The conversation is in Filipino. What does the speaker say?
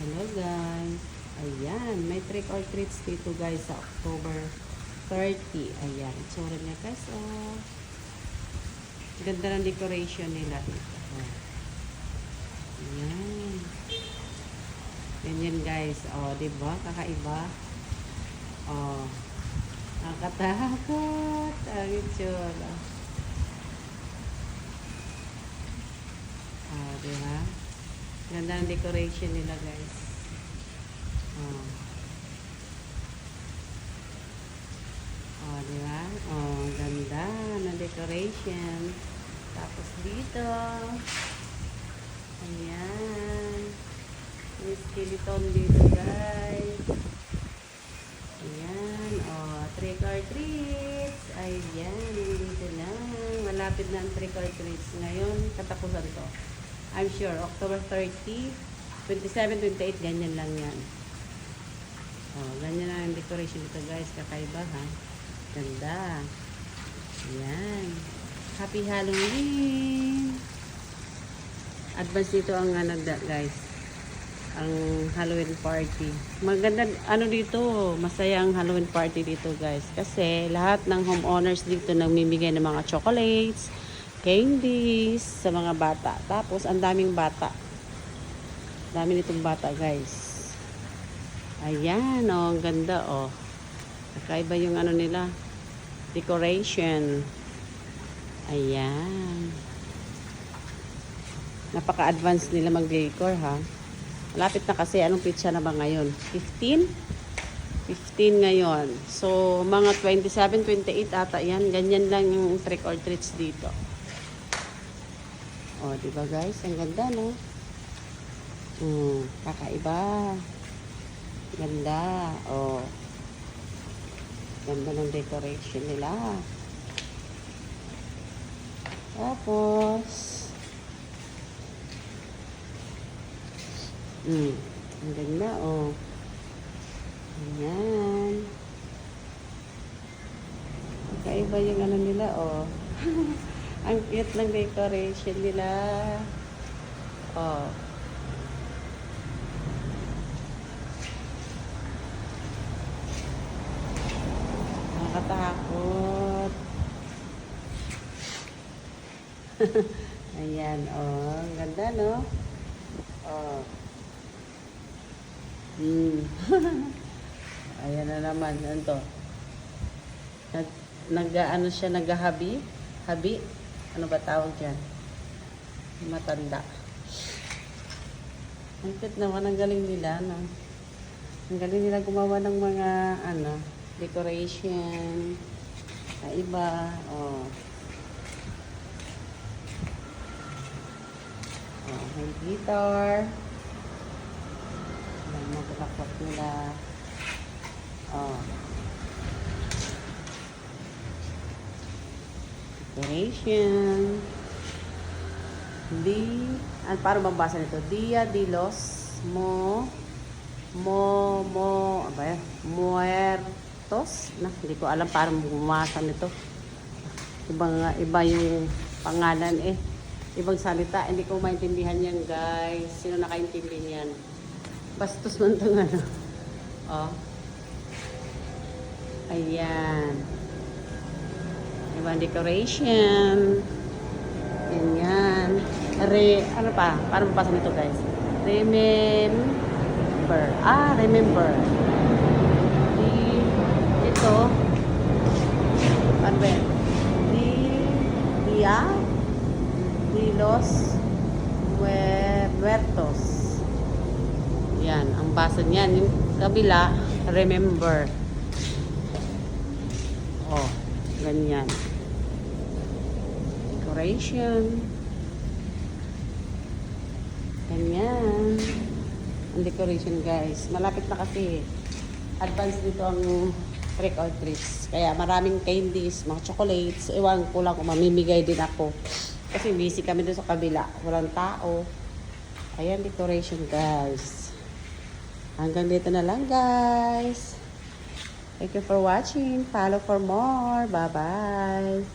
Hello guys. Ayan, may trick or treats dito guys sa October 30. Ayan, itsura niya guys. Oh. Ganda ng decoration nila dito. Oh. Ayan. Ganyan guys. Oh, diba? Kakaiba. Oh. Nakatakot. Ang itsura. Oh, diba? Ganda ng decoration nila guys. Oh. Oh, di ba? Oh, ganda ng decoration. Tapos dito, ayan. May skeleton dito guys. Ayan. Oh, trick or treats. Ayan, dito lang. Malapit na ang trick or treats. Ngayon, katapusan to. I'm sure, October 30, 27, 28, ganyan lang yan. Oh, ganyan lang ang decoration dito guys. Kakaiba ha. Ganda. Ayan. Happy Halloween! Advance dito ang guys. Ang Halloween party. Maganda, dito, masaya ang Halloween party dito guys. Kasi lahat ng homeowners dito namimigay ng mga chocolates, candies sa mga bata. Tapos, ang daming bata. Dami nitong bata, guys. Ayan, oh, ang ganda, oh. Kakaiba yung nila. Decoration. Ayan. Napaka-advance nila mag-decor, ha. Malapit na kasi, anong pitsa na ba ngayon? 15? 15 ngayon. So, mga 27, 28 ata yan. Ganyan lang yung trick or treats dito. Oh, diba guys? Ang ganda, no? Kakaiba. Ganda. Oh. Ganda ng decoration nila. Tapos, ang ganda, oh. Ayan. Kakaiba yung nila, oh. Ang cute ng decoration nila. Oh. Nakakatakot. Ayan, oh. Ang ganda, no? Oh. Ayan na naman. Ano to? Nag-ano siya, naghahabi? Habi? Ano ba tawag dyan? Matanda. Ang cute naman, ang galing nila, no? Ang galing nila gumawa ng mga, decoration. Iba, oh. Oh, may guitar. Ayan, magkakaklap nila. Oh. Decoration. Para mabasa nito. Dia de los Muertos. Hindi ko alam parang bumasa nito. Iba yung pangalan eh. Ibang salita. Hindi ko maintindihan yan guys. Sino nakaintindi yan? Bastos man ito nga. Oh. Ayan. Ibang decoration. Ganyan. Ano pa? Paano mapasa nito guys? Remember. Remember. Ito. Ano ba yan? Dia de los Muertos. Yan. Ang basa niyan. Yung kabila, remember. Oh. Ganyan. Decoration. Ganyan. Ang decoration guys. Malapit na kasi. Advance dito ang trick or treats. Kaya maraming candies, mga chocolates. Ewan ko lang kung mamimigay din ako. Kasi busy kami doon sa kabila. Walang tao. Ayan, decoration guys. Hanggang dito na lang guys. Thank you for watching. Follow for more. Bye-bye.